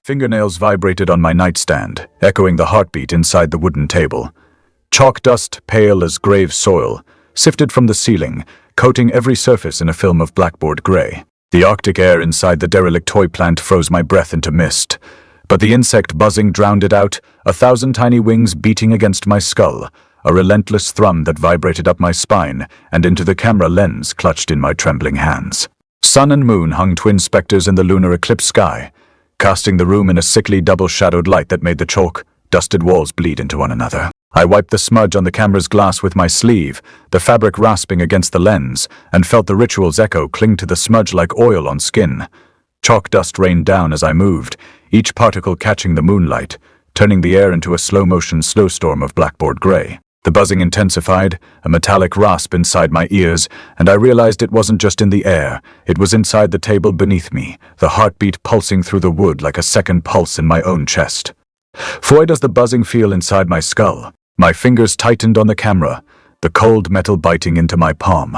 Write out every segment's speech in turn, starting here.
Fingernails vibrated on my nightstand, echoing the heartbeat inside the wooden table. Chalk dust, pale as grave soil, sifted from the ceiling, coating every surface in a film of blackboard gray. The Arctic air inside the derelict toy plant froze my breath into mist. But the insect buzzing drowned it out, 1,000 tiny wings beating against my skull, a relentless thrum that vibrated up my spine and into the camera lens clutched in my trembling hands. Sun and moon hung twin specters in the lunar eclipse sky, casting the room in a sickly double-shadowed light that made the chalk, dusted walls bleed into one another. I wiped the smudge on the camera's glass with my sleeve, the fabric rasping against the lens, and felt the ritual's echo cling to the smudge like oil on skin. Chalk dust rained down as I moved, each particle catching the moonlight, turning the air into a slow-motion snowstorm of blackboard gray. The buzzing intensified, a metallic rasp inside my ears, and I realized it wasn't just in the air, it was inside the table beneath me, the heartbeat pulsing through the wood like a second pulse in my own chest. Why does the buzzing feel inside my skull? My fingers tightened on the camera, the cold metal biting into my palm.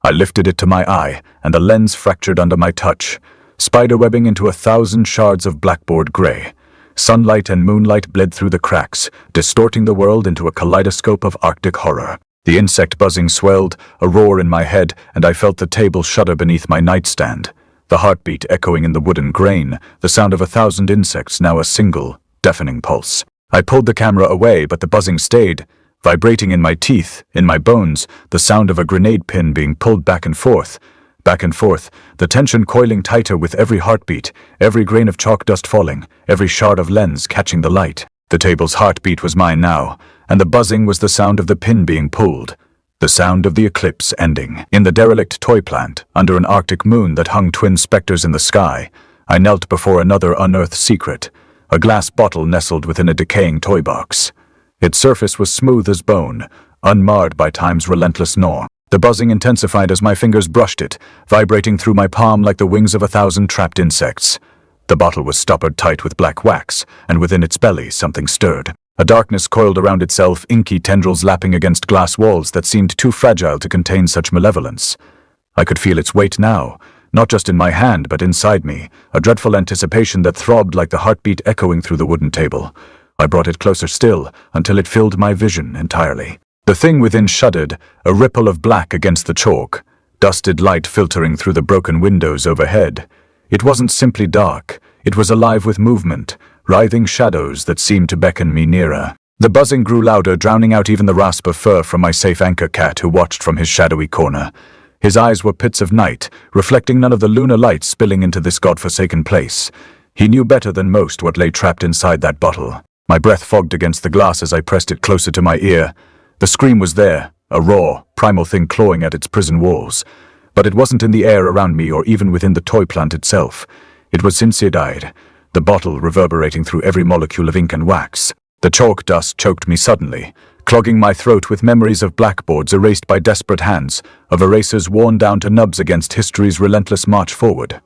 I lifted it to my eye, and the lens fractured under my touch, spiderwebbing into 1,000 shards of blackboard gray. Sunlight and moonlight bled through the cracks, distorting the world into a kaleidoscope of Arctic horror. The insect buzzing swelled, a roar in my head, and I felt the table shudder beneath my nightstand. The heartbeat echoing in the wooden grain, the sound of 1,000 insects, now a single, deafening pulse. I pulled the camera away, but the buzzing stayed, vibrating in my teeth, in my bones, the sound of a grenade pin being pulled back and forth, the tension coiling tighter with every heartbeat, every grain of chalk dust falling, every shard of lens catching the light. The table's heartbeat was mine now, and the buzzing was the sound of the pin being pulled, the sound of the eclipse ending. In the derelict toy plant, under an Arctic moon that hung twin specters in the sky, I knelt before another unearthed secret, a glass bottle nestled within a decaying toy box. Its surface was smooth as bone, unmarred by time's relentless gnaw. The buzzing intensified as my fingers brushed it, vibrating through my palm like the wings of 1,000 trapped insects. The bottle was stoppered tight with black wax, and within its belly something stirred. A darkness coiled around itself, inky tendrils lapping against glass walls that seemed too fragile to contain such malevolence. I could feel its weight now, not just in my hand but inside me, a dreadful anticipation that throbbed like the heartbeat echoing through the wooden table. I brought it closer still, until it filled my vision entirely. The thing within shuddered, a ripple of black against the chalk, dusted light filtering through the broken windows overhead. It wasn't simply dark, it was alive with movement, writhing shadows that seemed to beckon me nearer. The buzzing grew louder, drowning out even the rasp of fur from my safe anchor cat who watched from his shadowy corner. His eyes were pits of night, reflecting none of the lunar light spilling into this godforsaken place. He knew better than most what lay trapped inside that bottle. My breath fogged against the glass as I pressed it closer to my ear. The scream was there, a raw, primal thing clawing at its prison walls. But it wasn't in the air around me or even within the toy plant itself. It was sincere-eyed, the bottle reverberating through every molecule of ink and wax. The chalk dust choked me suddenly, clogging my throat with memories of blackboards erased by desperate hands, of erasers worn down to nubs against history's relentless march forward.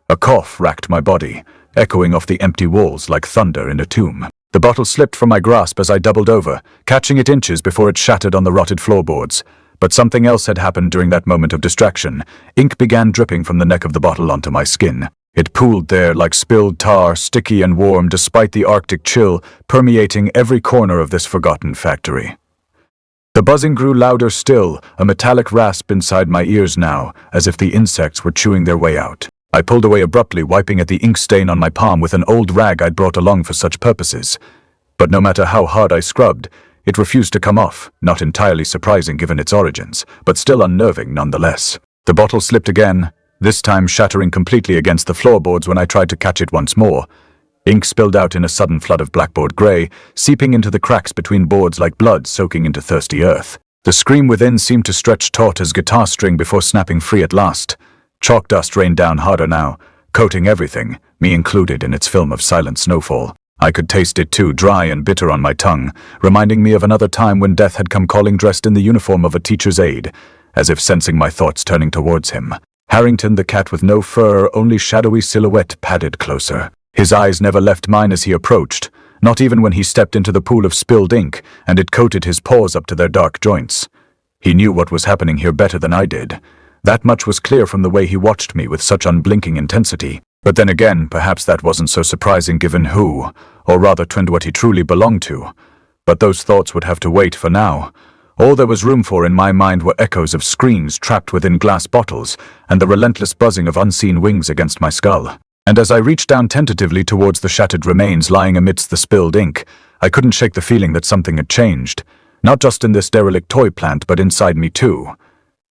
A cough racked my body, echoing off the empty walls like thunder in a tomb. The bottle slipped from my grasp as I doubled over, catching it inches before it shattered on the rotted floorboards. But something else had happened during that moment of distraction. Ink began dripping from the neck of the bottle onto my skin. It pooled there like spilled tar, sticky and warm despite the Arctic chill, permeating every corner of this forgotten factory. The buzzing grew louder still, a metallic rasp inside my ears now, as if the insects were chewing their way out. I pulled away abruptly, wiping at the ink stain on my palm with an old rag I'd brought along for such purposes. But no matter how hard I scrubbed, it refused to come off, not entirely surprising given its origins, but still unnerving nonetheless. The bottle slipped again, this time shattering completely against the floorboards when I tried to catch it once more. Ink spilled out in a sudden flood of blackboard gray, seeping into the cracks between boards like blood soaking into thirsty earth. The scream within seemed to stretch taut as guitar string before snapping free at last. Chalk dust rained down harder now, coating everything, me included, in its film of silent snowfall. I could taste it too, dry and bitter on my tongue, reminding me of another time when death had come calling dressed in the uniform of a teacher's aide, as if sensing my thoughts turning towards him. Harrington, the cat with no fur, only shadowy silhouette, padded closer. His eyes never left mine as he approached, not even when he stepped into the pool of spilled ink, and it coated his paws up to their dark joints. He knew what was happening here better than I did. That much was clear from the way he watched me with such unblinking intensity. But then again, perhaps that wasn't so surprising given who, or rather what he truly belonged to. But those thoughts would have to wait for now. All there was room for in my mind were echoes of screams trapped within glass bottles and the relentless buzzing of unseen wings against my skull. And as I reached down tentatively towards the shattered remains lying amidst the spilled ink, I couldn't shake the feeling that something had changed. Not just in this derelict toy plant, but inside me too.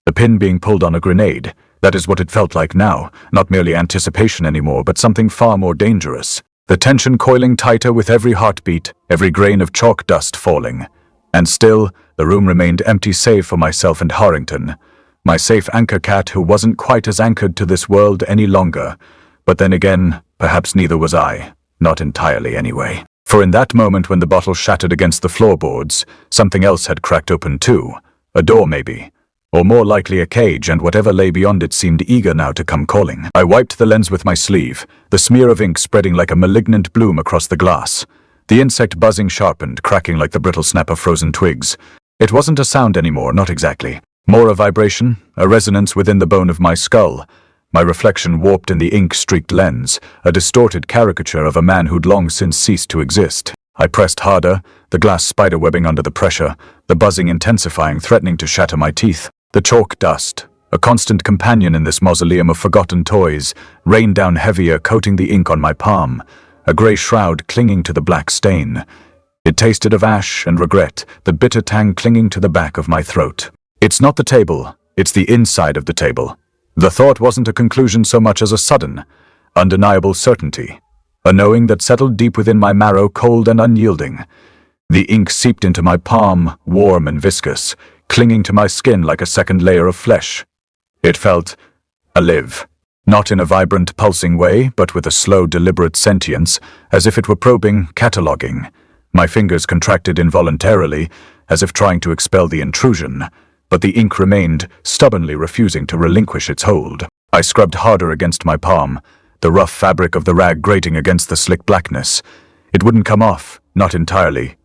The pin being pulled on a grenade. That is what it felt like now, not merely anticipation anymore, but something far more dangerous. The tension coiling tighter with every heartbeat, every grain of chalk dust falling. And still, the room remained empty save for myself and Harrington, my safe anchor cat who wasn't quite as anchored to this world any longer. But then again, perhaps neither was I. Not entirely anyway. For in that moment when the bottle shattered against the floorboards, something else had cracked open too. A door maybe. Or more likely a cage, and whatever lay beyond it seemed eager now to come calling. I wiped the lens with my sleeve, the smear of ink spreading like a malignant bloom across the glass. The insect buzzing sharpened, cracking like the brittle snap of frozen twigs. It wasn't a sound anymore, not exactly. More a vibration, a resonance within the bone of my skull. My reflection warped in the ink-streaked lens, a distorted caricature of a man who'd long since ceased to exist. I pressed harder, the glass spiderwebbing under the pressure, the buzzing intensifying, threatening to shatter my teeth. The chalk dust, a constant companion in this mausoleum of forgotten toys, rained down heavier, coating the ink on my palm, a grey shroud clinging to the black stain. It tasted of ash and regret, the bitter tang clinging to the back of my throat. It's not the table, it's the inside of the table. The thought wasn't a conclusion so much as a sudden, undeniable certainty, a knowing that settled deep within my marrow, cold and unyielding. The ink seeped into my palm, warm and viscous, clinging to my skin like a second layer of flesh. It felt alive. Not in a vibrant, pulsing way, but with a slow, deliberate sentience, as if it were probing, cataloging. My fingers contracted involuntarily, as if trying to expel the intrusion, but the ink remained, stubbornly refusing to relinquish its hold. I scrubbed harder against my palm, the rough fabric of the rag grating against the slick blackness. It wouldn't come off, not entirely.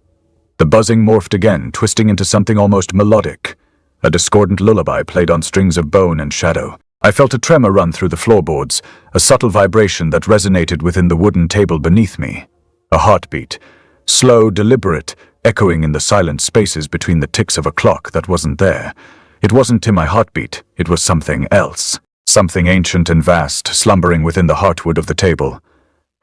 The buzzing morphed again, twisting into something almost melodic. A discordant lullaby played on strings of bone and shadow. I felt a tremor run through the floorboards, a subtle vibration that resonated within the wooden table beneath me. A heartbeat, slow, deliberate, echoing in the silent spaces between the ticks of a clock that wasn't there. It wasn't my heartbeat, it was something else. Something ancient and vast, slumbering within the heartwood of the table.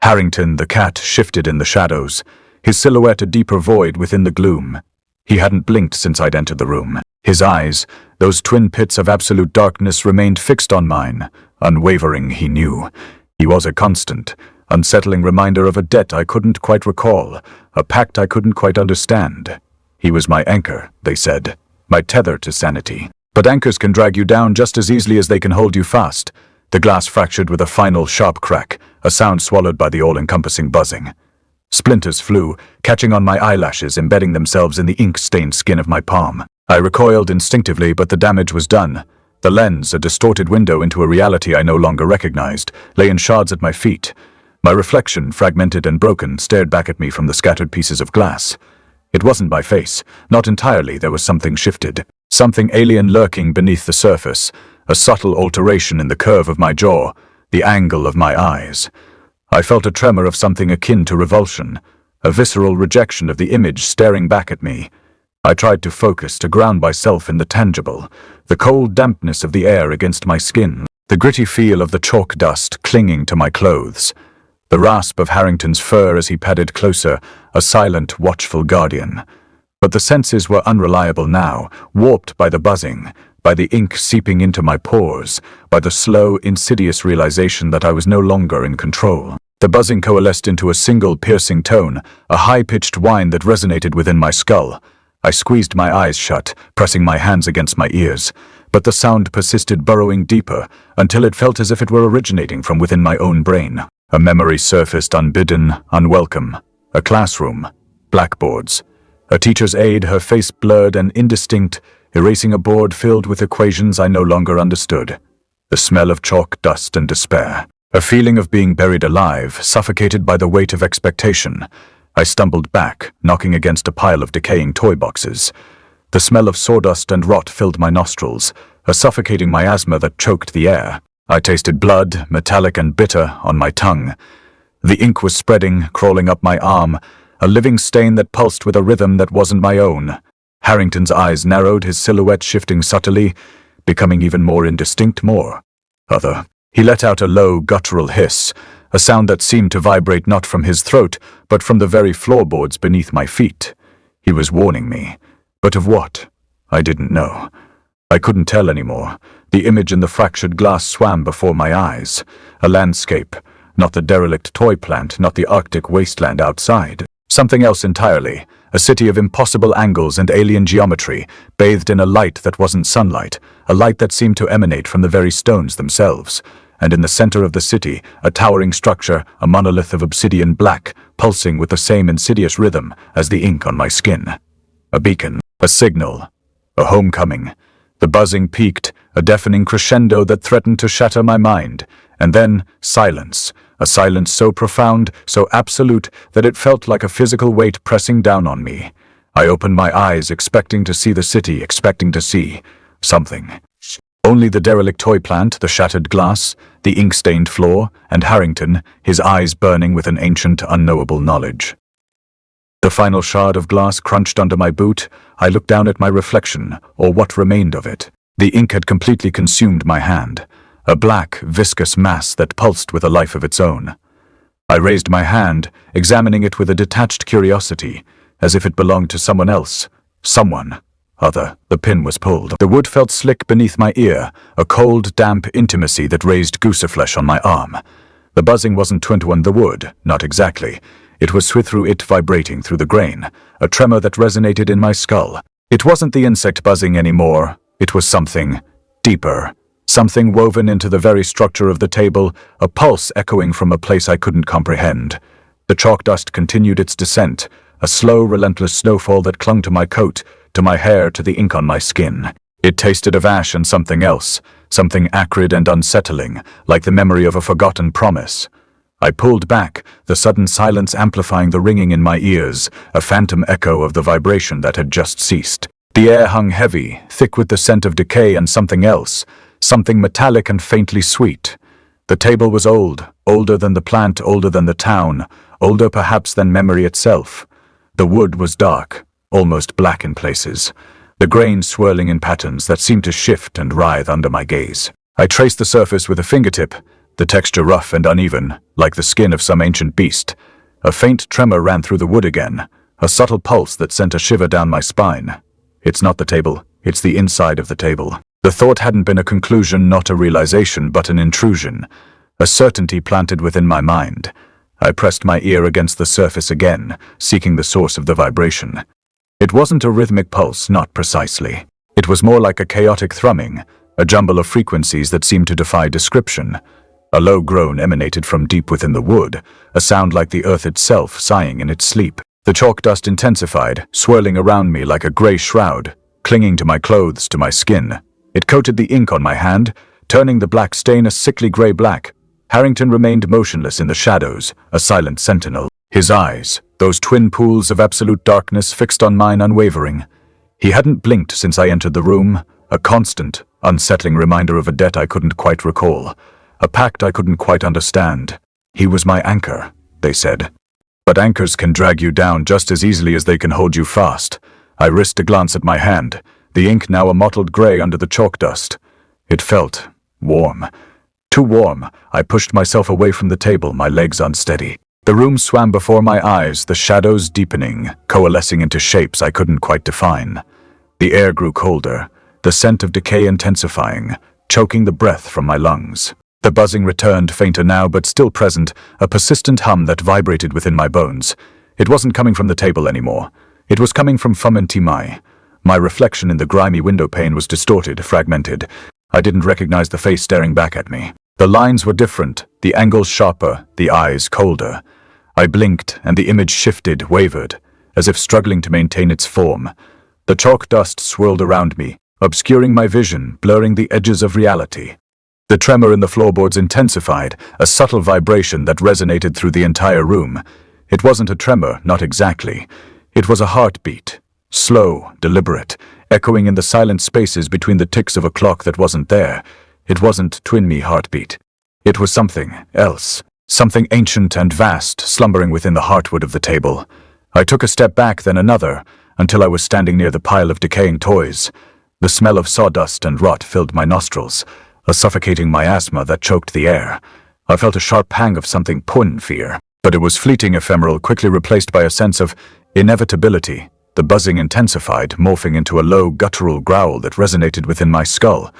Harrington, the cat, shifted in the shadows, his silhouette a deeper void within the gloom. He hadn't blinked since I'd entered the room. His eyes, those twin pits of absolute darkness, remained fixed on mine. Unwavering, he knew. He was a constant, unsettling reminder of a debt I couldn't quite recall, a pact I couldn't quite understand. He was my anchor, they said, my tether to sanity. But anchors can drag you down just as easily as they can hold you fast. The glass fractured with a final sharp crack, a sound swallowed by the all-encompassing buzzing. Splinters flew, catching on my eyelashes, embedding themselves in the ink-stained skin of my palm. I recoiled instinctively, but the damage was done. The lens, a distorted window into a reality I no longer recognized, lay in shards at my feet. My reflection, fragmented and broken, stared back at me from the scattered pieces of glass. It wasn't my face. Not entirely. There was something shifted. Something alien lurking beneath the surface. A subtle alteration in the curve of my jaw, the angle of my eyes. I felt a tremor of something akin to revulsion, a visceral rejection of the image staring back at me. I tried to focus, to ground myself in the tangible, the cold dampness of the air against my skin, the gritty feel of the chalk dust clinging to my clothes, the rasp of Harrington's fur as he padded closer, a silent, watchful guardian. But the senses were unreliable now, warped by the buzzing, by the ink seeping into my pores, by the slow, insidious realization that I was no longer in control. The buzzing coalesced into a single piercing tone, a high-pitched whine that resonated within my skull. I squeezed my eyes shut, pressing my hands against my ears, but the sound persisted, burrowing deeper, until it felt as if it were originating from within my own brain. A memory surfaced, unbidden, unwelcome. A classroom. Blackboards. A teacher's aide, her face blurred and indistinct, erasing a board filled with equations I no longer understood. The smell of chalk dust and despair. A feeling of being buried alive, suffocated by the weight of expectation. I stumbled back, knocking against a pile of decaying toy boxes. The smell of sawdust and rot filled my nostrils, a suffocating miasma that choked the air. I tasted blood, metallic and bitter, on my tongue. The ink was spreading, crawling up my arm, a living stain that pulsed with a rhythm that wasn't my own. Harrington's eyes narrowed, his silhouette shifting subtly, becoming even more indistinct, more other. He let out a low, guttural hiss, a sound that seemed to vibrate not from his throat, but from the very floorboards beneath my feet. He was warning me. But of what? I didn't know. I couldn't tell anymore. The image in the fractured glass swam before my eyes. A landscape, not the derelict toy plant, not the Arctic wasteland outside. Something else entirely. A city of impossible angles and alien geometry, bathed in a light that wasn't sunlight, a light that seemed to emanate from the very stones themselves. And in the center of the city, a towering structure, a monolith of obsidian black, pulsing with the same insidious rhythm as the ink on my skin. A beacon, a signal, a homecoming. The buzzing peaked, a deafening crescendo that threatened to shatter my mind. And then, silence. A silence so profound, so absolute, that it felt like a physical weight pressing down on me. I opened my eyes, expecting to see the city, expecting to see something. Only the derelict toy plant, the shattered glass, the ink-stained floor, and Harrington, his eyes burning with an ancient, unknowable knowledge. The final shard of glass crunched under my boot. I looked down at my reflection, or what remained of it. The ink had completely consumed my hand, a black, viscous mass that pulsed with a life of its own. I raised my hand, examining it with a detached curiosity, as if it belonged to someone else. Someone other. The pin was pulled. The wood felt slick beneath my ear, a cold, damp intimacy that raised gooseflesh on my arm. The buzzing wasn't twin the wood, not exactly. It was through it vibrating through the grain, a tremor that resonated in my skull. It wasn't the insect buzzing anymore. It was something deeper, something woven into the very structure of the table, a pulse echoing from a place I couldn't comprehend. The chalk dust continued its descent, a slow, relentless snowfall that clung to my coat, to my hair, to the ink on my skin. It tasted of ash and something else, something acrid and unsettling, like the memory of a forgotten promise. I pulled back, the sudden silence amplifying the ringing in my ears, a phantom echo of the vibration that had just ceased. The air hung heavy, thick with the scent of decay and something else, something metallic and faintly sweet. The table was old, older than the plant, older than the town, older perhaps than memory itself. The wood was dark, almost black in places, the grain swirling in patterns that seemed to shift and writhe under my gaze. I traced the surface with a fingertip, the texture rough and uneven, like the skin of some ancient beast. A faint tremor ran through the wood again, a subtle pulse that sent a shiver down my spine. It's not the table, it's the inside of the table. The thought hadn't been a conclusion, not a realization, but an intrusion, a certainty planted within my mind. I pressed my ear against the surface again, seeking the source of the vibration. It wasn't a rhythmic pulse, not precisely. It was more like a chaotic thrumming, a jumble of frequencies that seemed to defy description. A low groan emanated from deep within the wood, a sound like the earth itself sighing in its sleep. The chalk dust intensified, swirling around me like a gray shroud, clinging to my clothes, to my skin. It coated the ink on my hand, turning the black stain a sickly gray black. Harrington remained motionless in the shadows, a silent sentinel. His eyes, those twin pools of absolute darkness, fixed on mine unwavering. He hadn't blinked since I entered the room, a constant, unsettling reminder of a debt I couldn't quite recall. A pact I couldn't quite understand. He was my anchor, they said. But anchors can drag you down just as easily as they can hold you fast. I risked a glance at my hand, the ink now a mottled gray under the chalk dust. It felt warm. Too warm. I pushed myself away from the table, my legs unsteady. The room swam before my eyes, the shadows deepening, coalescing into shapes I couldn't quite define. The air grew colder, the scent of decay intensifying, choking the breath from my lungs. The buzzing returned, fainter now but still present, a persistent hum that vibrated within my bones. It wasn't coming from the table anymore. It was coming from Timai. My reflection in the grimy window pane was distorted, fragmented. I didn't recognize the face staring back at me. The lines were different, the angles sharper, the eyes colder. I blinked, and the image shifted, wavered, as if struggling to maintain its form. The chalk dust swirled around me, obscuring my vision, blurring the edges of reality. The tremor in the floorboards intensified, a subtle vibration that resonated through the entire room. It wasn't a tremor, not exactly. It was a heartbeat, slow, deliberate, echoing in the silent spaces between the ticks of a clock that wasn't there. It wasn't twin me heartbeat. It was something else. Something ancient and vast, slumbering within the heartwood of the table. I took a step back, then another, until I was standing near the pile of decaying toys. The smell of sawdust and rot filled my nostrils, a suffocating miasma that choked the air. I felt a sharp pang of something fear, but it was fleeting, ephemeral, quickly replaced by a sense of inevitability. The buzzing intensified, morphing into a low, guttural growl that resonated within my skull.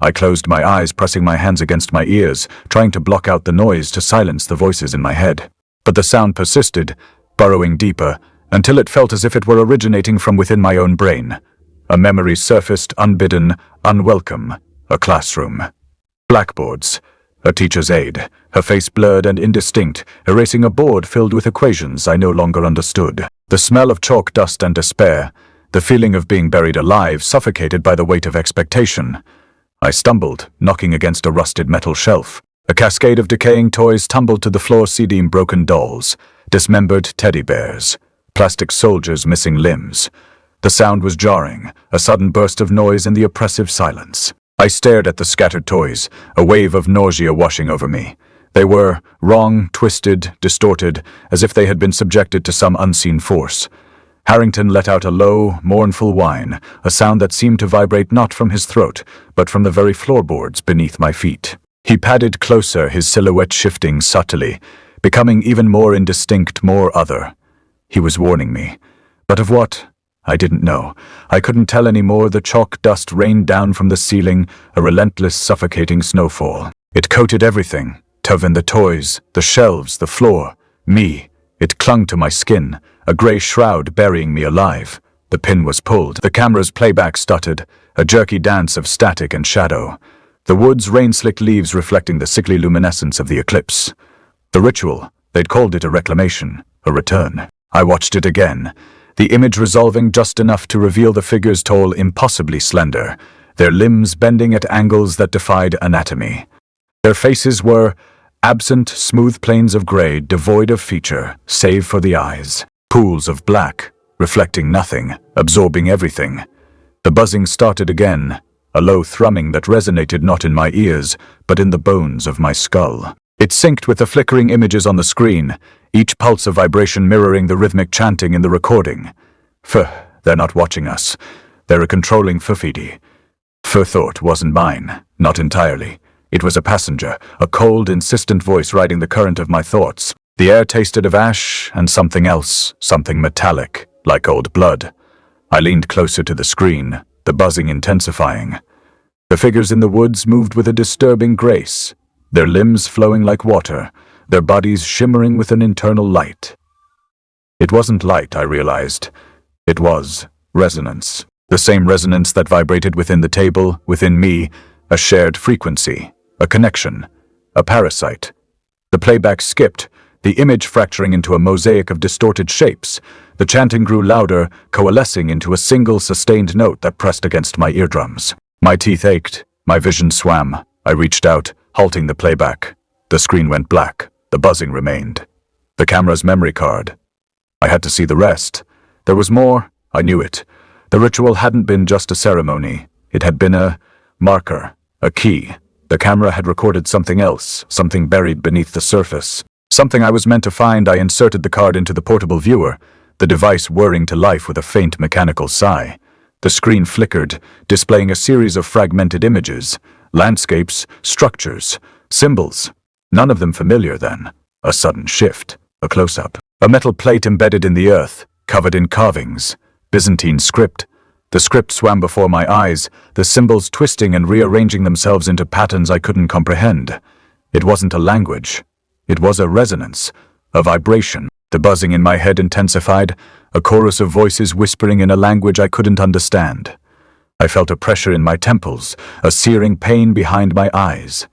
I closed my eyes, pressing my hands against my ears, trying to block out the noise to silence the voices in my head. But the sound persisted, burrowing deeper, until it felt as if it were originating from within my own brain. A memory surfaced, unbidden, unwelcome. A classroom. Blackboards. A teacher's aide, her face blurred and indistinct, erasing a board filled with equations I no longer understood. The smell of chalk dust and despair, the feeling of being buried alive, suffocated by the weight of expectation. I stumbled, knocking against a rusted metal shelf. A cascade of decaying toys tumbled to the floor, seeding broken dolls, dismembered teddy bears, plastic soldiers missing limbs. The sound was jarring, a sudden burst of noise in the oppressive silence. I stared at the scattered toys, a wave of nausea washing over me. They were wrong, twisted, distorted, as if they had been subjected to some unseen force. Harrington let out a low, mournful whine, a sound that seemed to vibrate not from his throat, but from the very floorboards beneath my feet. He padded closer, his silhouette shifting subtly, becoming even more indistinct, more other. He was warning me. But of what? I didn't know. I couldn't tell anymore. The chalk dust rained down from the ceiling, a relentless, suffocating snowfall. It coated everything. The toys, the shelves, the floor, me. It clung to my skin, a grey shroud burying me alive. The pin was pulled. The camera's playback stuttered, a jerky dance of static and shadow. The wood's rain-slicked leaves reflecting the sickly luminescence of the eclipse. The ritual, they'd called it a reclamation, a return. I watched it again, the image resolving just enough to reveal the figures tall, impossibly slender, their limbs bending at angles that defied anatomy. Their faces were absent, smooth planes of gray, devoid of feature, save for the eyes. Pools of black, reflecting nothing, absorbing everything. The buzzing started again, a low thrumming that resonated not in my ears, but in the bones of my skull. It synced with the flickering images on the screen, each pulse of vibration mirroring the rhythmic chanting in the recording. They're not watching us. They're a controlling Fufidi. Thought wasn't mine, not entirely. It was a passenger, a cold, insistent voice riding the current of my thoughts. The air tasted of ash and something else, something metallic, like old blood. I leaned closer to the screen, the buzzing intensifying. The figures in the woods moved with a disturbing grace, their limbs flowing like water, their bodies shimmering with an internal light. It wasn't light, I realized. It was resonance. The same resonance that vibrated within the table, within me, a shared frequency, a connection, a parasite. The playback skipped, the image fracturing into a mosaic of distorted shapes. The chanting grew louder, coalescing into a single sustained note that pressed against my eardrums. My teeth ached, my vision swam. I reached out, halting the playback. The screen went black. The buzzing remained. The camera's memory card. I had to see the rest. There was more. I knew it. The ritual hadn't been just a ceremony. It had been a marker, a key. The camera had recorded something else, something buried beneath the surface. Something I was meant to find. I inserted the card into the portable viewer, the device whirring to life with a faint mechanical sigh. The screen flickered, displaying a series of fragmented images, landscapes, structures, symbols. None of them familiar then. A sudden shift, a close-up. A metal plate embedded in the earth, covered in carvings. Byzantine script. The script swam before my eyes, the symbols twisting and rearranging themselves into patterns I couldn't comprehend. It wasn't a language. It was a resonance, a vibration. The buzzing in my head intensified, a chorus of voices whispering in a language I couldn't understand. I felt a pressure in my temples, a searing pain behind my eyes.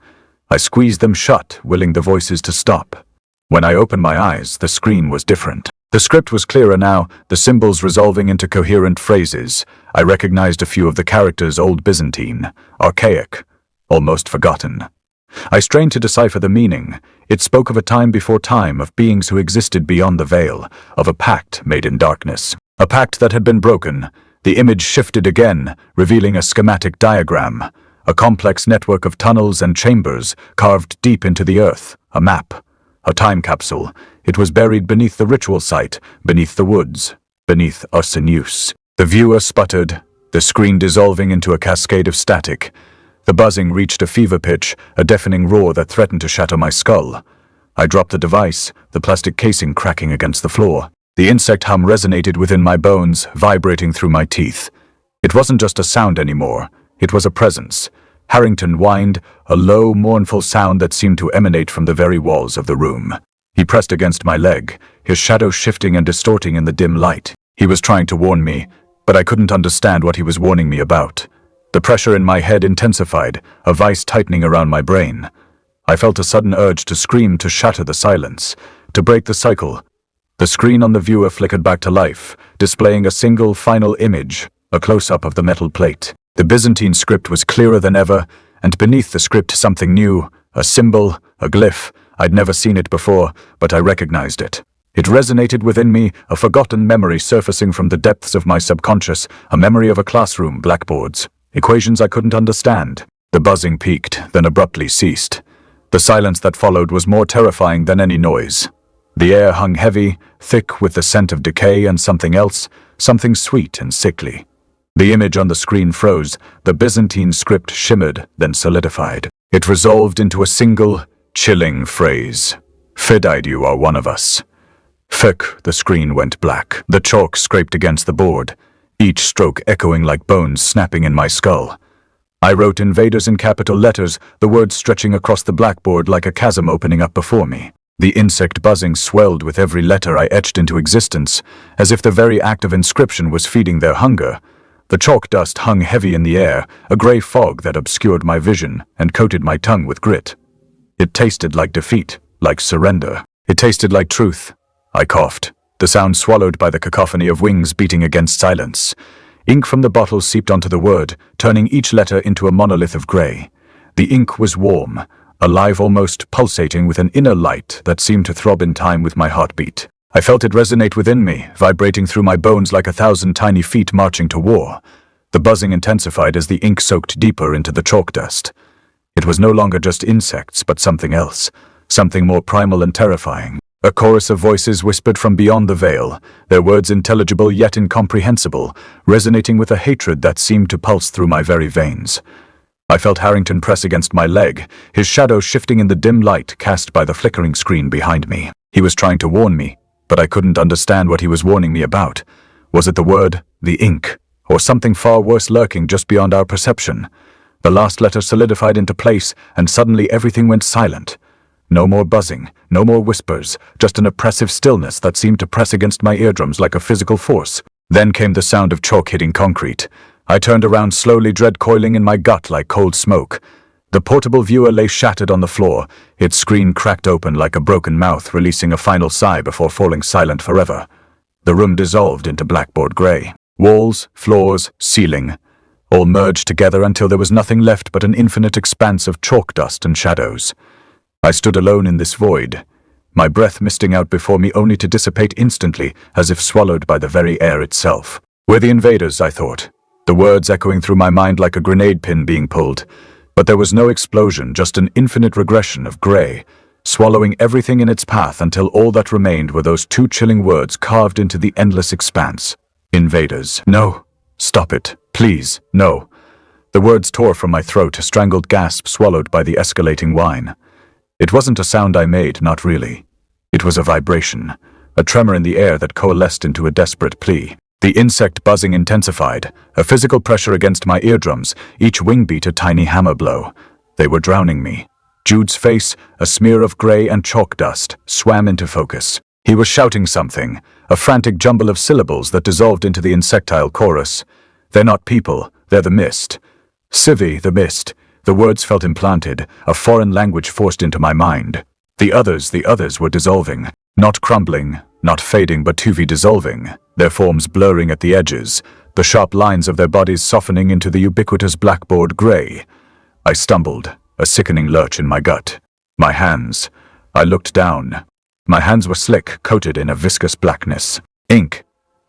I squeezed them shut, willing the voices to stop. When I opened my eyes, the screen was different. The script was clearer now, the symbols resolving into coherent phrases. I recognized a few of the characters, old Byzantine, archaic, almost forgotten. I strained to decipher the meaning. It spoke of a time before time, of beings who existed beyond the veil, of a pact made in darkness. A pact that had been broken. The image shifted again, revealing a schematic diagram. A complex network of tunnels and chambers carved deep into the earth. A map. A time capsule. It was buried beneath the ritual site, beneath the woods, beneath us in use. The viewer sputtered, the screen dissolving into a cascade of static. The buzzing reached a fever pitch, a deafening roar that threatened to shatter my skull. I dropped the device, the plastic casing cracking against the floor. The insect hum resonated within my bones, vibrating through my teeth. It wasn't just a sound anymore. It was a presence. Harrington whined, a low, mournful sound that seemed to emanate from the very walls of the room. He pressed against my leg, his shadow shifting and distorting in the dim light. He was trying to warn me, but I couldn't understand what he was warning me about. The pressure in my head intensified, a vice tightening around my brain. I felt a sudden urge to scream, to shatter the silence, to break the cycle. The screen on the viewer flickered back to life, displaying a single, final image, a close-up of the metal plate. The Byzantine script was clearer than ever, and beneath the script something new, a symbol, a glyph. I'd never seen it before, but I recognized it. It resonated within me, a forgotten memory surfacing from the depths of my subconscious, a memory of a classroom, blackboards, equations I couldn't understand. The buzzing peaked, then abruptly ceased. The silence that followed was more terrifying than any noise. The air hung heavy, thick with the scent of decay and something else, something sweet and sickly. The image on the screen froze, the Byzantine script shimmered, then solidified. It resolved into a single, chilling phrase. Fidide, you are one of us. Fick, the screen went black. The chalk scraped against the board, each stroke echoing like bones snapping in my skull. I wrote invaders in capital letters, the words stretching across the blackboard like a chasm opening up before me. The insect buzzing swelled with every letter I etched into existence, as if the very act of inscription was feeding their hunger. The chalk dust hung heavy in the air, a gray fog that obscured my vision and coated my tongue with grit. It tasted like defeat, like surrender. It tasted like truth. I coughed, the sound swallowed by the cacophony of wings beating against silence. Ink from the bottle seeped onto the word, turning each letter into a monolith of gray. The ink was warm, alive, almost pulsating with an inner light that seemed to throb in time with my heartbeat. I felt it resonate within me, vibrating through my bones like 1,000 tiny feet marching to war. The buzzing intensified as the ink soaked deeper into the chalk dust. It was no longer just insects, but something else, something more primal and terrifying. A chorus of voices whispered from beyond the veil, their words intelligible yet incomprehensible, resonating with a hatred that seemed to pulse through my very veins. I felt Harrington press against my leg, his shadow shifting in the dim light cast by the flickering screen behind me. He was trying to warn me, but I couldn't understand what he was warning me about. Was it the word, the ink, or something far worse lurking just beyond our perception? The last letter solidified into place, and suddenly everything went silent. No more buzzing, no more whispers, just an oppressive stillness that seemed to press against my eardrums like a physical force. Then came the sound of chalk hitting concrete. I turned around slowly, dread coiling in my gut like cold smoke. The portable viewer lay shattered on the floor, its screen cracked open like a broken mouth, releasing a final sigh before falling silent forever. The room dissolved into blackboard gray. Walls, floors, ceiling, all merged together until there was nothing left but an infinite expanse of chalk dust and shadows. I stood alone in this void, my breath misting out before me only to dissipate instantly, as if swallowed by the very air itself. We're the invaders, I thought, the words echoing through my mind like a grenade pin being pulled. But there was no explosion, just an infinite regression of gray, swallowing everything in its path until all that remained were those two chilling words carved into the endless expanse. Invaders. No. Stop it. Please. No. The words tore from my throat, a strangled gasp swallowed by the escalating whine. It wasn't a sound I made, not really. It was a vibration, a tremor in the air that coalesced into a desperate plea. The insect buzzing intensified, a physical pressure against my eardrums, each wing beat a tiny hammer blow. They were drowning me. Jude's face, a smear of gray and chalk dust, swam into focus. He was shouting something, a frantic jumble of syllables that dissolved into the insectile chorus. They're not people, they're the mist. Civi, the mist. The words felt implanted, a foreign language forced into my mind. The others were dissolving. Not crumbling, not fading, but to be dissolving, their forms blurring at the edges, the sharp lines of their bodies softening into the ubiquitous blackboard gray. I stumbled, a sickening lurch in my gut. My hands. I looked down. My hands were slick, coated in a viscous blackness. Ink.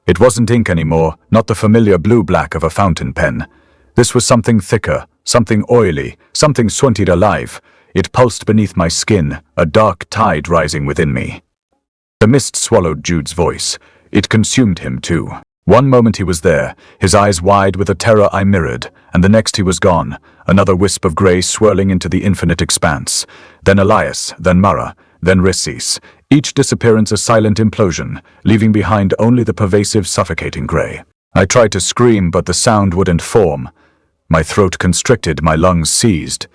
It wasn't ink anymore, not the familiar blue-black of a fountain pen. This was something thicker, something oily, something swinted alive. It pulsed beneath my skin, a dark tide rising within me. The mist swallowed Jude's voice. It consumed him too. One moment he was there, his eyes wide with a terror I mirrored, and the next he was gone, another wisp of grey swirling into the infinite expanse. Then Elias, then Mara, then Rissis, each disappearance a silent implosion, leaving behind only the pervasive, suffocating grey. I tried to scream, but the sound wouldn't form. My throat constricted, my lungs seized.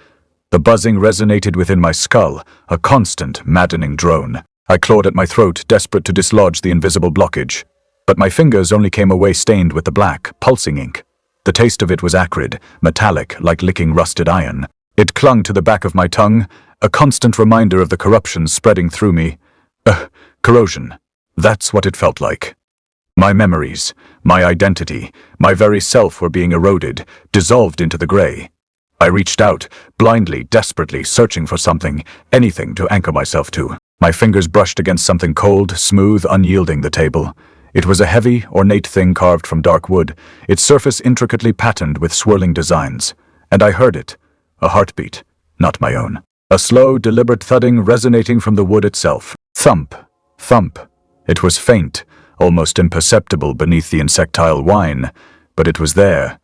The buzzing resonated within my skull, a constant, maddening drone. I clawed at my throat, desperate to dislodge the invisible blockage. But my fingers only came away stained with the black, pulsing ink. The taste of it was acrid, metallic, like licking rusted iron. It clung to the back of my tongue, a constant reminder of the corruption spreading through me. Corrosion. That's what it felt like. My memories, my identity, my very self were being eroded, dissolved into the grey. I reached out, blindly, desperately, searching for something, anything to anchor myself to. My fingers brushed against something cold, smooth, unyielding, the table. It was a heavy, ornate thing carved from dark wood, its surface intricately patterned with swirling designs. And I heard it, a heartbeat, not my own. A slow, deliberate thudding resonating from the wood itself. Thump, thump. It was faint, almost imperceptible beneath the insectile whine, but it was there.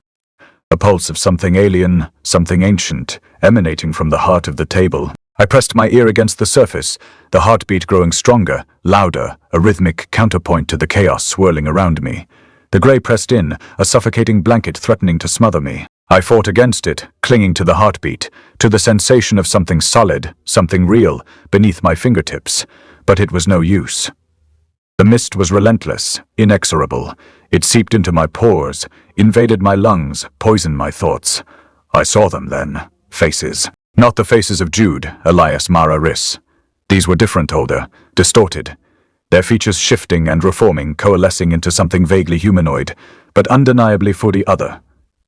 A pulse of something alien, something ancient, emanating from the heart of the table. I pressed my ear against the surface, the heartbeat growing stronger, louder, a rhythmic counterpoint to the chaos swirling around me. The grey pressed in, a suffocating blanket threatening to smother me. I fought against it, clinging to the heartbeat, to the sensation of something solid, something real, beneath my fingertips. But it was no use. The mist was relentless, inexorable. It seeped into my pores, invaded my lungs, poisoned my thoughts. I saw them then. Faces. Not the faces of Jude, Elias, Mara, Riss. These were different, older, distorted. Their features shifting and reforming, coalescing into something vaguely humanoid, but undeniably for the other.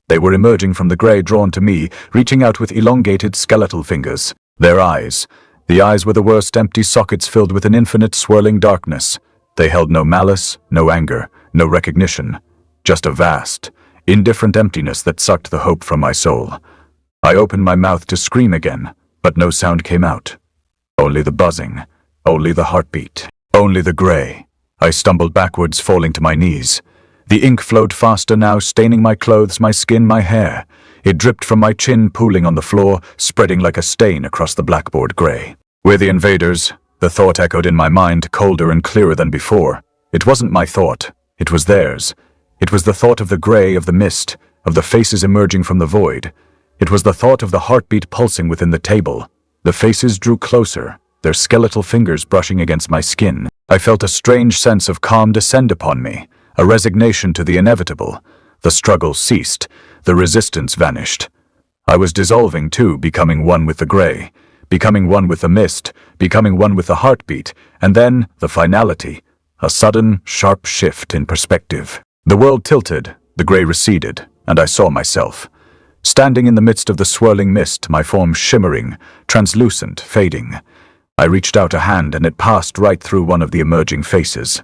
They were emerging from the grey, drawn to me, reaching out with elongated skeletal fingers. Their eyes. The eyes were the worst, empty sockets filled with an infinite swirling darkness. They held no malice, no anger, no recognition. Just a vast, indifferent emptiness that sucked the hope from my soul. I opened my mouth to scream again, but no sound came out. Only the buzzing, only the heartbeat, only the grey. I stumbled backwards, falling to my knees. The ink flowed faster now, staining my clothes, my skin, my hair. It dripped from my chin, pooling on the floor, spreading like a stain across the blackboard grey. We're the invaders, the thought echoed in my mind, colder and clearer than before. It wasn't my thought, it was theirs. It was the thought of the grey, of the mist, of the faces emerging from the void. It was the thought of the heartbeat pulsing within the table. The faces drew closer, their skeletal fingers brushing against my skin. I felt a strange sense of calm descend upon me, a resignation to the inevitable. The struggle ceased, the resistance vanished. I was dissolving too, becoming one with the grey, becoming one with the mist, becoming one with the heartbeat, and then the finality, a sudden, sharp shift in perspective. The world tilted, the grey receded, and I saw myself. Standing in the midst of the swirling mist, my form shimmering, translucent, fading. I reached out a hand and it passed right through one of the emerging faces.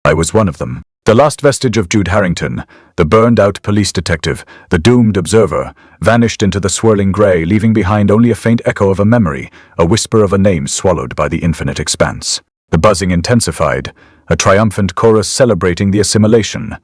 I was one of them. The last vestige of Jude Harrington, the burned-out police detective, the doomed observer, vanished into the swirling grey, leaving behind only a faint echo of a memory, a whisper of a name swallowed by the infinite expanse. The buzzing intensified, a triumphant chorus celebrating the assimilation.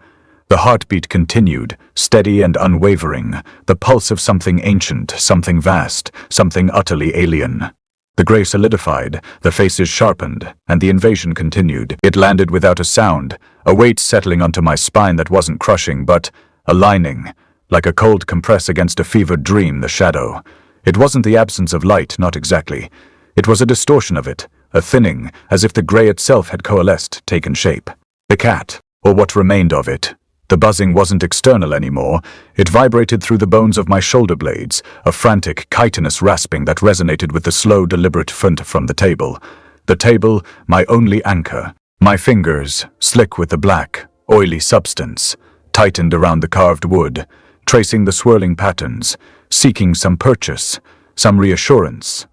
The heartbeat continued, steady and unwavering, the pulse of something ancient, something vast, something utterly alien. The grey solidified, the faces sharpened, and the invasion continued. It landed without a sound, a weight settling onto my spine that wasn't crushing, but aligning, like a cold compress against a fevered dream, the shadow. It wasn't the absence of light, not exactly. It was a distortion of it, a thinning, as if the grey itself had coalesced, taken shape. The cat, or what remained of it. The buzzing wasn't external anymore. It vibrated through the bones of my shoulder blades, a frantic, chitinous rasping that resonated with the slow, deliberate thud from the table. The table, my only anchor. My fingers, slick with the black, oily substance, tightened around the carved wood, tracing the swirling patterns, seeking some purchase, some reassurance.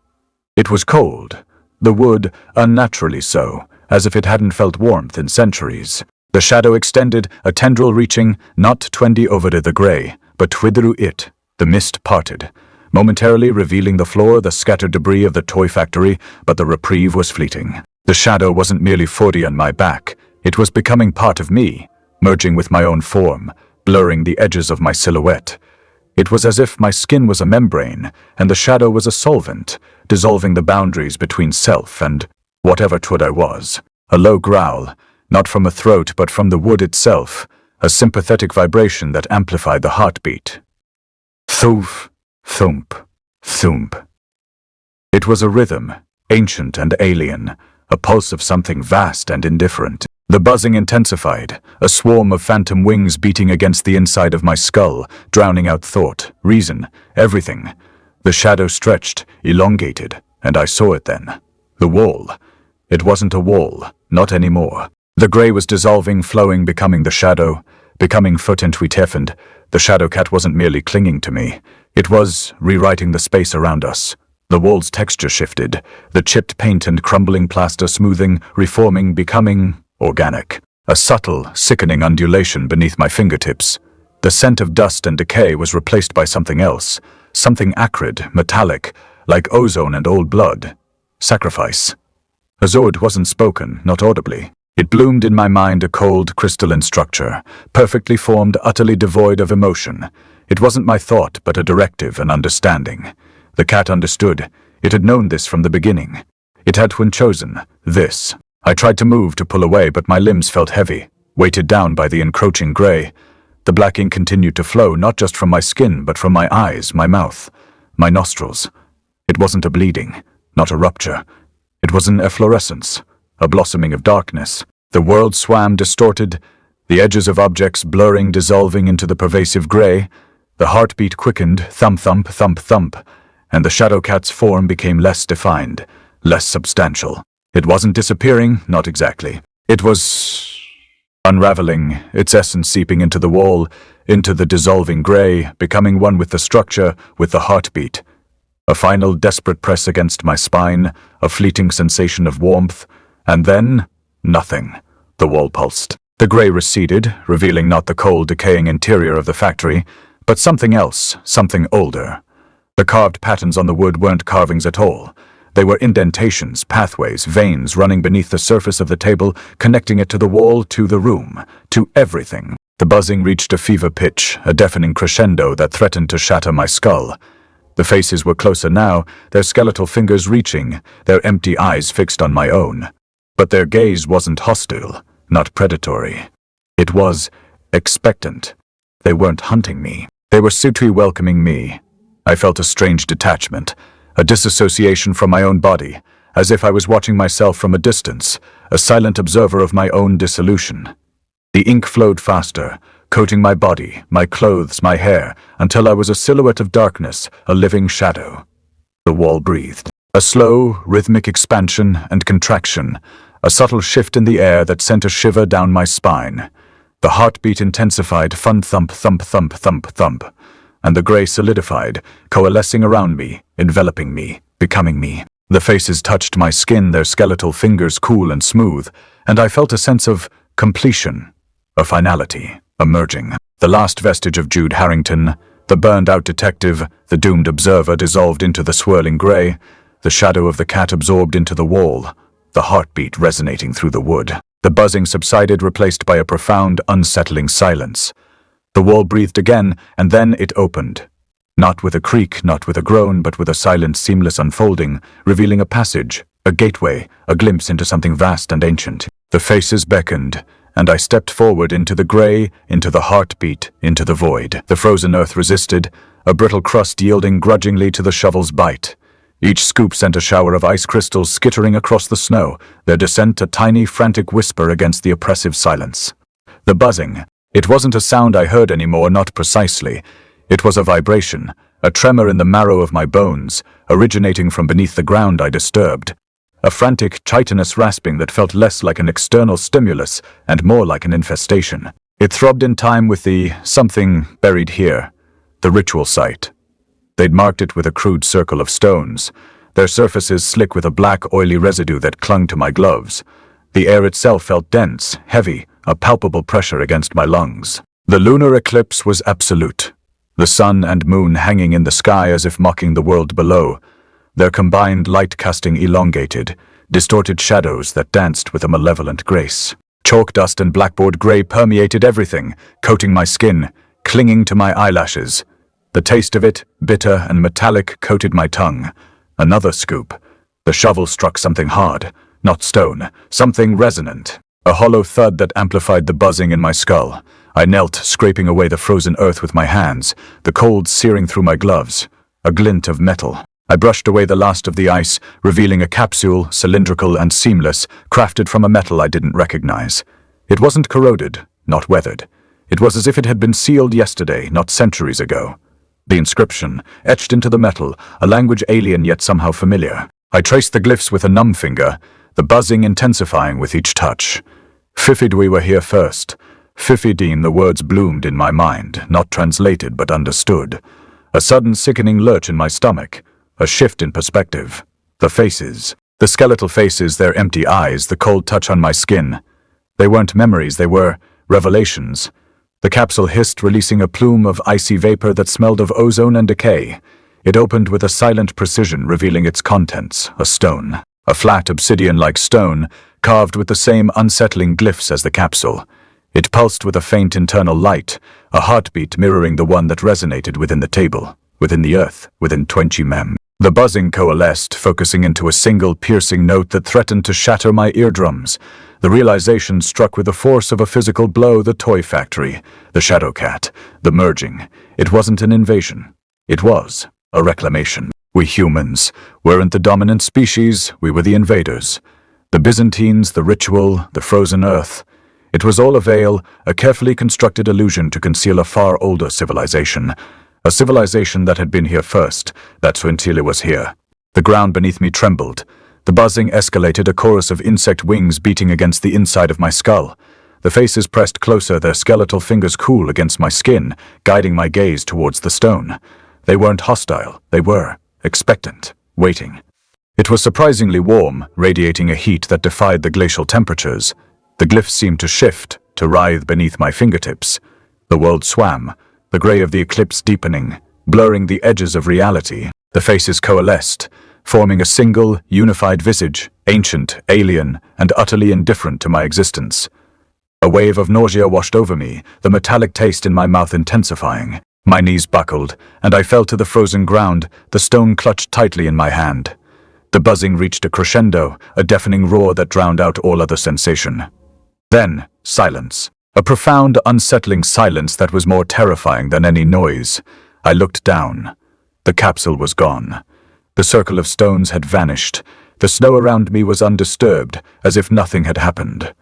It was cold, the wood unnaturally so, as if it hadn't felt warmth in centuries. The shadow extended, a tendril reaching, not 20 over to the grey, but through it, The mist parted, momentarily revealing the floor, the scattered debris of the toy factory, but the reprieve was fleeting. The shadow wasn't merely footy on my back, it was becoming part of me, merging with my own form, blurring the edges of my silhouette. It was as if my skin was a membrane, and the shadow was a solvent, dissolving the boundaries between self and whatever twud I was. A low growl, not from a throat but from the wood itself, a sympathetic vibration that amplified the heartbeat. Thoof, thump, thump. It was a rhythm, ancient and alien, a pulse of something vast and indifferent. The buzzing intensified, a swarm of phantom wings beating against the inside of my skull, drowning out thought, reason, everything. The shadow stretched, elongated, and I saw it then. The wall. It wasn't a wall, not anymore. The grey was dissolving, flowing, becoming the shadow, becoming Futentwitefend. The shadow cat wasn't merely clinging to me. It was rewriting the space around us. The wall's texture shifted, the chipped paint and crumbling plaster smoothing, reforming, becoming organic. A subtle, sickening undulation beneath my fingertips. The scent of dust and decay was replaced by something else, something acrid, metallic, like ozone and old blood. Sacrifice. A Zord wasn't spoken, not audibly. It bloomed in my mind, a cold, crystalline structure, perfectly formed, utterly devoid of emotion. It wasn't my thought, but a directive, an understanding. The cat understood. It had known this from the beginning. It had chosen this. I tried to move, to pull away, but my limbs felt heavy, weighted down by the encroaching grey. The black ink continued to flow, not just from my skin, but from my eyes, my mouth, my nostrils. It wasn't a bleeding, not a rupture. It was an efflorescence, a blossoming of darkness. The world swam, distorted, the edges of objects blurring, dissolving into the pervasive grey. The heartbeat quickened, thump, thump, thump, thump, and the shadow cat's form became less defined, less substantial. It wasn't disappearing, not exactly. It was unraveling, its essence seeping into the wall, into the dissolving grey, becoming one with the structure, with the heartbeat. A final desperate press against my spine, a fleeting sensation of warmth, and then nothing. The wall pulsed. The grey receded, revealing not the cold, decaying interior of the factory, but something else, something older. The carved patterns on the wood weren't carvings at all. They were indentations, pathways, veins running beneath the surface of the table, connecting it to the wall, to the room, to everything. The buzzing reached a fever pitch, a deafening crescendo that threatened to shatter my skull. The faces were closer now, their skeletal fingers reaching, their empty eyes fixed on my own. But their gaze wasn't hostile, not predatory. It was expectant. They weren't hunting me. They were subtly welcoming me. I felt a strange detachment, a disassociation from my own body, as if I was watching myself from a distance, a silent observer of my own dissolution. The ink flowed faster, coating my body, my clothes, my hair, until I was a silhouette of darkness, a living shadow. The wall breathed. A slow, rhythmic expansion and contraction, a subtle shift in the air that sent a shiver down my spine. The heartbeat intensified, thump, thump, thump, thump, thump, thump, and the grey solidified, coalescing around me, enveloping me, becoming me. The faces touched my skin, their skeletal fingers cool and smooth, and I felt a sense of completion, a finality, emerging. The last vestige of Jude Harrington, the burned-out detective, the doomed observer dissolved into the swirling grey, the shadow of the cat absorbed into the wall, the heartbeat resonating through the wood. The buzzing subsided, replaced by a profound, unsettling silence. The wall breathed again, and then it opened. Not with a creak, not with a groan, but with a silent, seamless unfolding, revealing a passage, a gateway, a glimpse into something vast and ancient. The faces beckoned, and I stepped forward into the grey, into the heartbeat, into the void. The frozen earth resisted, a brittle crust yielding grudgingly to the shovel's bite. Each scoop sent a shower of ice crystals skittering across the snow, their descent a tiny, frantic whisper against the oppressive silence. The buzzing. It wasn't a sound I heard anymore, not precisely. It was a vibration, a tremor in the marrow of my bones, originating from beneath the ground I disturbed. A frantic, chitinous rasping that felt less like an external stimulus and more like an infestation. It throbbed in time with the something buried here, the ritual site. They'd marked it with a crude circle of stones, their surfaces slick with a black, oily residue that clung to my gloves. The air itself felt dense, heavy, a palpable pressure against my lungs. The lunar eclipse was absolute. the sun and moon hanging in the sky as if mocking the world below, their combined light casting elongated, distorted shadows that danced with a malevolent grace. Chalk dust and blackboard gray permeated everything, coating my skin, clinging to my eyelashes. The taste of it, bitter and metallic, coated my tongue. Another scoop. The shovel struck something hard, not stone, something resonant. A hollow thud that amplified the buzzing in my skull. I knelt, scraping away the frozen earth with my hands, the cold searing through my gloves. A glint of metal. I brushed away the last of the ice, revealing a capsule, cylindrical and seamless, crafted from a metal I didn't recognize. It wasn't corroded, not weathered. It was as if it had been sealed yesterday, not centuries ago. The inscription, etched into the metal, a language alien yet somehow familiar. I traced the glyphs with a numb finger, the buzzing intensifying with each touch. Fifid we were here first. Fifidine, the words bloomed in my mind, not translated but understood. A sudden sickening lurch in my stomach, a shift in perspective. The faces, the skeletal faces, their empty eyes, the cold touch on my skin. They weren't memories, they were revelations. The capsule hissed, releasing a plume of icy vapor that smelled of ozone and decay. It opened with a silent precision, revealing its contents, a stone. A flat obsidian-like stone, carved with the same unsettling glyphs as the capsule. It pulsed with a faint internal light, a heartbeat mirroring the one that resonated within the table, within the earth, within 20 mem. The buzzing coalesced, focusing into a single piercing note that threatened to shatter my eardrums. The realization struck with the force of a physical blow the toy factory, the shadow cat, the merging. It wasn't an invasion. It was a reclamation. We humans weren't the dominant species, we were the invaders. The Byzantines, the ritual, the frozen earth. It was all a veil, a carefully constructed illusion to conceal a far older civilization. A civilization that had been here first, that's until it was here. The ground beneath me trembled. The buzzing escalated, a chorus of insect wings beating against the inside of my skull. The faces pressed closer, their skeletal fingers cool against my skin, guiding my gaze towards the stone. They weren't hostile, they were expectant, waiting. It was surprisingly warm, radiating a heat that defied the glacial temperatures. The glyphs seemed to shift, to writhe beneath my fingertips. The world swam, the gray of the eclipse deepening, blurring the edges of reality. The faces coalesced, forming a single, unified visage, ancient, alien, and utterly indifferent to my existence. A wave of nausea washed over me, the metallic taste in my mouth intensifying. My knees buckled, and I fell to the frozen ground, the stone clutched tightly in my hand. The buzzing reached a crescendo, a deafening roar that drowned out all other sensation. Then, silence. A profound, unsettling silence that was more terrifying than any noise. I looked down. The capsule was gone. The circle of stones had vanished. The snow around me was undisturbed, as if nothing had happened.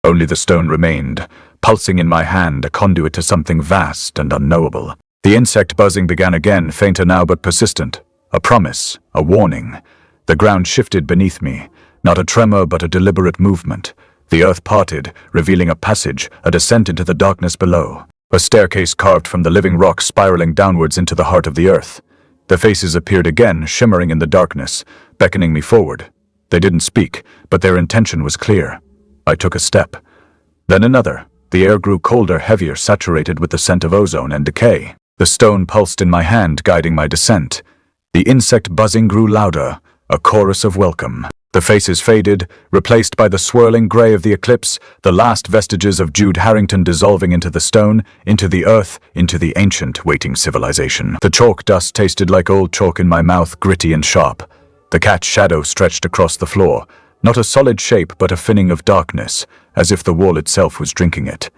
Only the stone remained, pulsing in my hand, a conduit to something vast and unknowable. The insect buzzing began again, fainter now but persistent. A promise, a warning. The ground shifted beneath me, not a tremor but a deliberate movement. The earth parted, revealing a passage, a descent into the darkness below. A staircase carved from the living rock spiraling downwards into the heart of the earth. The faces appeared again, shimmering in the darkness, beckoning me forward. They didn't speak, but their intention was clear. I took a step. Then another. The air grew colder, heavier, saturated with the scent of ozone and decay. The stone pulsed in my hand, guiding my descent. The insect buzzing grew louder, a chorus of welcome. The faces faded, replaced by the swirling gray of the eclipse, the last vestiges of Jude Harrington dissolving into the stone, into the earth, into the ancient, waiting civilization. The chalk dust tasted like old chalk in my mouth, gritty and sharp. The cat's shadow stretched across the floor, not a solid shape but a finning of darkness, as if the wall itself was drinking it.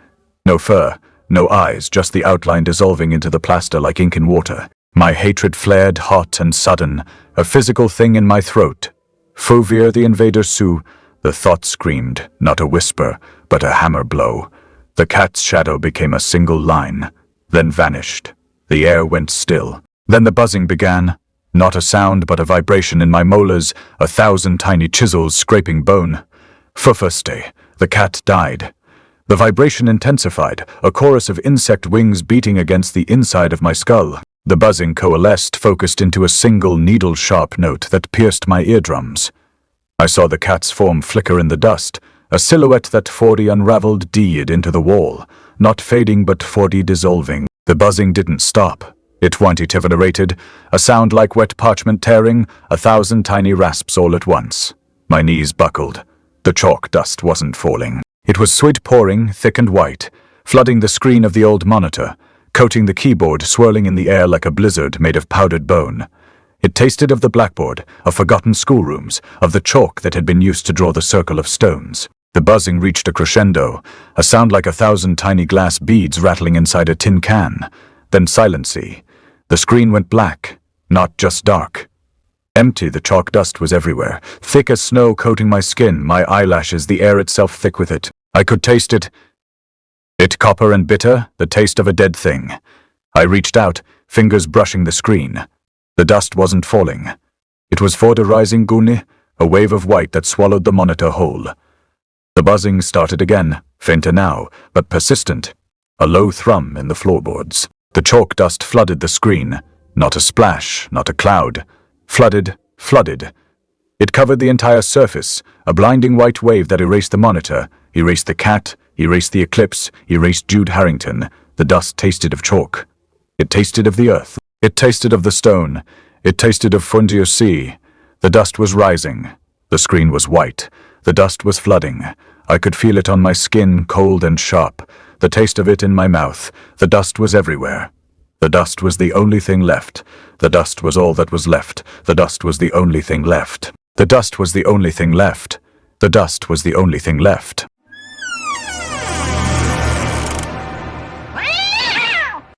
No fur, no eyes, just the outline dissolving into the plaster like ink in water. My hatred flared, hot and sudden, a physical thing in my throat. Fauvier the invader Sioux, the thought screamed, not a whisper, but a hammer blow. The cat's shadow became a single line, then vanished. The air went still. Then the buzzing began. Not a sound, but a vibration in my molars, 1,000 tiny chisels scraping bone. Fufuste, the cat died. The vibration intensified, a chorus of insect wings beating against the inside of my skull. The buzzing coalesced, focused into a single needle-sharp note that pierced my eardrums. I saw the cat's form flicker in the dust, a silhouette that 4D unraveled, D'd into the wall, not fading but 4D dissolving. The buzzing didn't stop. It vocifered, a sound like wet parchment tearing, 1,000 tiny rasps all at once. My knees buckled. The chalk dust wasn't falling. It was sweat pouring, thick and white, flooding the screen of the old monitor, coating the keyboard, swirling in the air like a blizzard made of powdered bone. It tasted of the blackboard, of forgotten schoolrooms, of the chalk that had been used to draw the circle of stones. The buzzing reached a crescendo, a sound like 1,000 tiny glass beads rattling inside a tin can. Then silency. The screen went black, not just dark. Empty, the chalk dust was everywhere, thick as snow coating my skin, my eyelashes, the air itself thick with it. I could taste it. It copper and bitter, the taste of a dead thing. I reached out, fingers brushing the screen. The dust wasn't falling. It was for the rising guni, a wave of white that swallowed the monitor whole. The buzzing started again, fainter now, but persistent. A low thrum in the floorboards. The chalk dust flooded the screen. Not a splash, not a cloud. Flooded. It covered the entire surface, a blinding white wave that erased the monitor, erased the cat, erased the eclipse, erased Jude Harrington. The dust tasted of chalk. It tasted of the earth. It tasted of the stone. It tasted of Frontier Sea. The dust was rising. The screen was white. The dust was flooding. I could feel it on my skin, cold and sharp. The taste of it in my mouth. The dust was everywhere. The dust was the only thing left. The dust was all that was left. The dust was the only thing left. The dust was the only thing left. The dust was the only thing left.